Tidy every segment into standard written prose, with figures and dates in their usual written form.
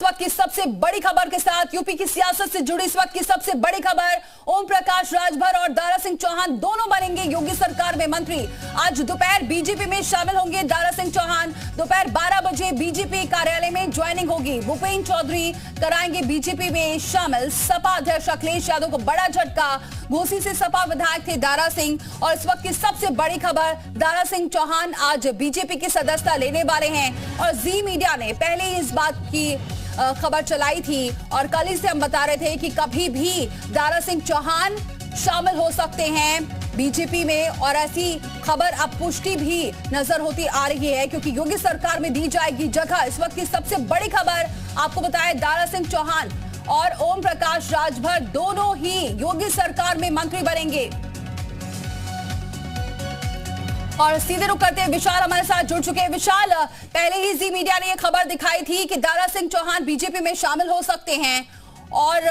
वक्त की सबसे बड़ी खबर के साथ यूपी की सियासत से जुड़ी इस वक्त की सबसे बड़ी खबर। ओम प्रकाश राजभर और दारा सिंह चौहान दोनों बनेंगे योगी सरकार में मंत्री। आज दोपहर बीजेपी में शामिल होंगे दारा सिंह चौहान। दोपहर 12 बजे बीजेपी कार्यालय में ज्वाइनिंग होगी। भूपेन्द्र चौधरी कराएंगे बीजेपी में शामिल। सपा अध्यक्ष अखिलेश यादव को बड़ा झटका। घोसी से सपा विधायक थे दारा सिंह और इस वक्त की सबसे बड़ी खबर, दारा सिंह चौहान आज बीजेपी की सदस्यता लेने वाले हैं। और जी मीडिया ने पहले ही इस बात की खबर चलाई थी और कल ही से हम बता रहे थे कि कभी भी दारा सिंह चौहान शामिल हो सकते हैं बीजेपी में, और ऐसी खबर अब पुष्टि भी नजर होती आ रही है क्योंकि योगी सरकार में दी जाएगी जगह। इस वक्त की सबसे बड़ी खबर आपको बताएं, दारा सिंह चौहान और ओम प्रकाश राजभर दोनों ही योगी सरकार में मंत्री बनेंगे। और सीधे रुक करते हैं, विशाल हमारे साथ जुड़ चुके हैं। विशाल, पहले ही जी मीडिया ने यह खबर दिखाई थी कि दारा सिंह चौहान बीजेपी में शामिल हो सकते हैं और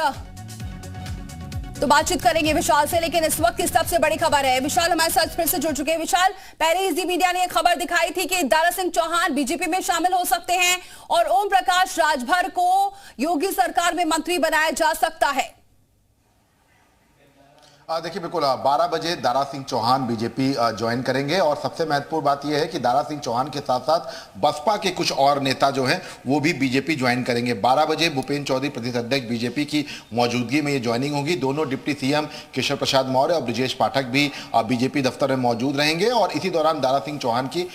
तो बातचीत करेंगे विशाल से, लेकिन इस वक्त की सबसे बड़ी खबर है। विशाल हमारे साथ फिर से जुड़ चुके हैं। विशाल, पहले ही जी मीडिया ने यह खबर दिखाई थी कि दारा सिंह चौहान बीजेपी में शामिल हो सकते हैं और ओम प्रकाश राजभर को योगी सरकार में मंत्री बनाया जा सकता है। देखिए, बिल्कुल 12 बजे दारा सिंह चौहान बीजेपी ज्वाइन करेंगे और सबसे महत्वपूर्ण बात यह है कि दारा सिंह चौहान के साथ साथ बसपा के कुछ और नेता जो हैं वो भी बीजेपी ज्वाइन करेंगे। 12 बजे भूपेन्द्र चौधरी प्रदेश अध्यक्ष बीजेपी की मौजूदगी में ये ज्वाइनिंग होगी। दोनों डिप्टी सीएम केशव प्रसाद मौर्य और ब्रजेश पाठक भी बीजेपी दफ्तर में मौजूद रहेंगे और इसी दौरान दारा सिंह चौहान की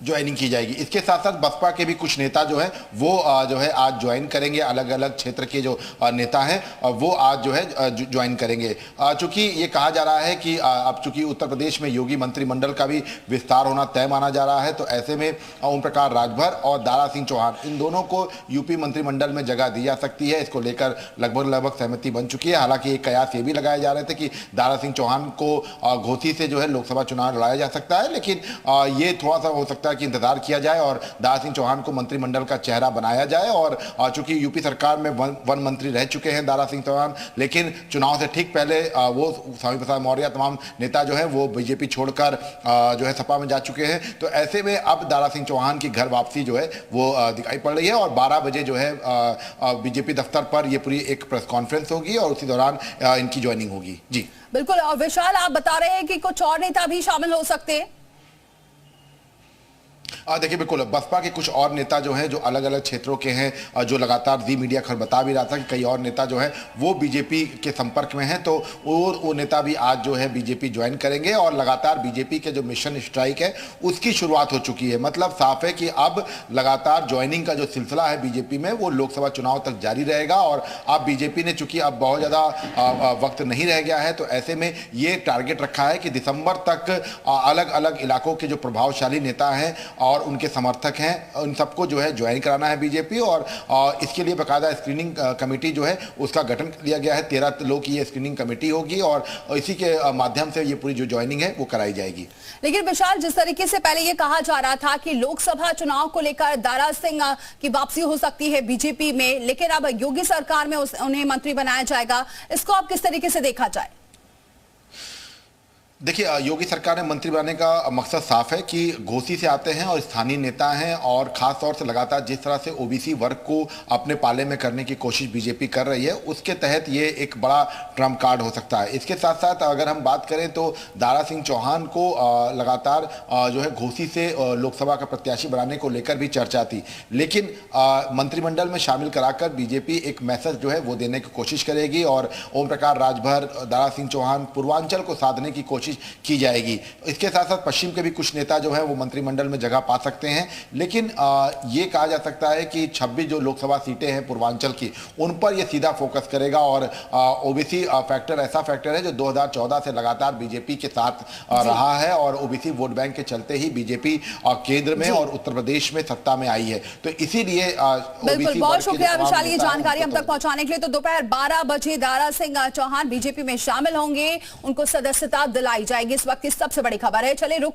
ज्वाइनिंग की जाएगी। इसके साथ साथ बसपा के भी कुछ नेता जो हैं वो जो है आज ज्वाइन करेंगे। अलग अलग क्षेत्र के जो नेता हैं वो आज जो है ज्वाइन करेंगे। चूंकि ये कहा जा रहा है कि अब चूंकि उत्तर प्रदेश में योगी मंत्रिमंडल का भी विस्तार होना तय माना जा रहा है, तो ऐसे में ओम प्रकाश राजभर और दारा सिंह चौहान इन दोनों को यूपी मंत्रिमंडल में जगह दी जा सकती है। इसको लेकर लगभग सहमति बन चुकी है। हालांकि एक कयास ये भी लगाए जा रहे थे कि दारा सिंह चौहान को घोसी से जो है लोकसभा चुनाव लड़ाया जा सकता है, लेकिन ये थोड़ा सा हो सकता है कि इंतजार किया जाए और दारा सिंह चौहान को मंत्रिमंडल का चेहरा बनाया जाए। और चूंकि यूपी सरकार में वन मंत्री रह चुके हैं दारा सिंह चौहान, लेकिन चुनाव से ठीक पहले वो स्वामी प्रसाद मौर्य तमाम नेता जो है वो बीजेपी छोड़कर जो है सपा में जा चुके हैं। तो ऐसे में अब दारा सिंह चौहान की घर वापसी जो है वो दिखाई पड़ रही है और 12 बजे जो है बीजेपी दफ्तर पर ये पूरी एक प्रेस कॉन्फ्रेंस होगी और उसी दौरान इनकी ज्वाइनिंग होगी। जी बिल्कुल। और विशाल, आप बता रहे हैं कि कुछ और नेता भी शामिल हो सकते हैं। देखिए, बिल्कुल बसपा के कुछ और नेता जो हैं जो अलग अलग क्षेत्रों के हैं, जो लगातार जी मीडिया खबर बता भी रहा था कि कई और नेता जो हैं वो बीजेपी के संपर्क में हैं, तो वो नेता भी आज जो है बीजेपी ज्वाइन करेंगे और लगातार बीजेपी के जो मिशन स्ट्राइक है उसकी शुरुआत हो चुकी है। मतलब साफ है कि अब लगातार ज्वाइनिंग का जो सिलसिला है बीजेपी में वो लोकसभा चुनाव तक जारी रहेगा। और अब बीजेपी ने चूंकि अब बहुत ज़्यादा वक्त नहीं रह गया है, तो ऐसे में ये टारगेट रखा है कि दिसंबर तक अलग अलग इलाकों के जो प्रभावशाली नेता हैं और उनके समर्थक हैं उन सबको जो है ज्वाइन कराना है बीजेपी। और इसके लिए बाकायदा स्क्रीनिंग कमेटी जो है उसका गठन किया गया है। 13 लोग की ये स्क्रीनिंग कमेटी होगी और इसी के माध्यम से ये पूरी जो ज्वाइनिंग है वो कराई जाएगी। लेकिन विशाल, जिस तरीके से पहले ये कहा जा रहा था कि लोकसभा चुनाव को लेकर दारा सिंह की वापसी हो सकती है बीजेपी में, लेकिन अब योगी सरकार में उन्हें मंत्री बनाया जाएगा, इसको आप किस तरीके से देखा जाए? देखिए, योगी सरकार ने मंत्री बनाने का मकसद साफ है कि घोसी से आते हैं और स्थानीय नेता हैं और ख़ास तौर से लगातार जिस तरह से ओबीसी वर्ग को अपने पाले में करने की कोशिश बीजेपी कर रही है उसके तहत ये एक बड़ा ट्रम्प कार्ड हो सकता है। इसके साथ साथ अगर हम बात करें तो दारा सिंह चौहान को लगातार जो है घोसी से लोकसभा का प्रत्याशी बनाने को लेकर भी चर्चा थी, लेकिन मंत्रिमंडल में शामिल कराकर बीजेपी एक मैसेज जो है वो देने की कोशिश करेगी और ओम प्रकाश राजभर, दारा सिंह चौहान पूर्वांचल को साधने की कोशिश की जाएगी। इसके साथ साथ पश्चिम के भी कुछ नेता जो हैं वो मंत्रिमंडल में जगह पा सकते हैं, लेकिन ये कहा जा सकता है कि 26 जो लोकसभा सीटें हैं पूर्वांचल की उन पर ये सीधा फोकस करेगा। और ओबीसी फैक्टर ऐसा फैक्टर है जो 2014 से लगातार बीजेपी के साथ रहा है और ओबीसी वोट बैंक के चलते ही बीजेपी केंद्र में और उत्तर प्रदेश में सत्ता में आई है। तो इसीलिए बिल्कुल, बहुत शुक्रिया विशाल ये जानकारी हम तक पहुंचाने के लिए। तो दोपहर 12 बजे दारा सिंह चौहान बीजेपी में शामिल होंगे, उनको सदस्यता दिलाई जाएगी। इस वक्त की सबसे बड़ी खबर है। चले रुक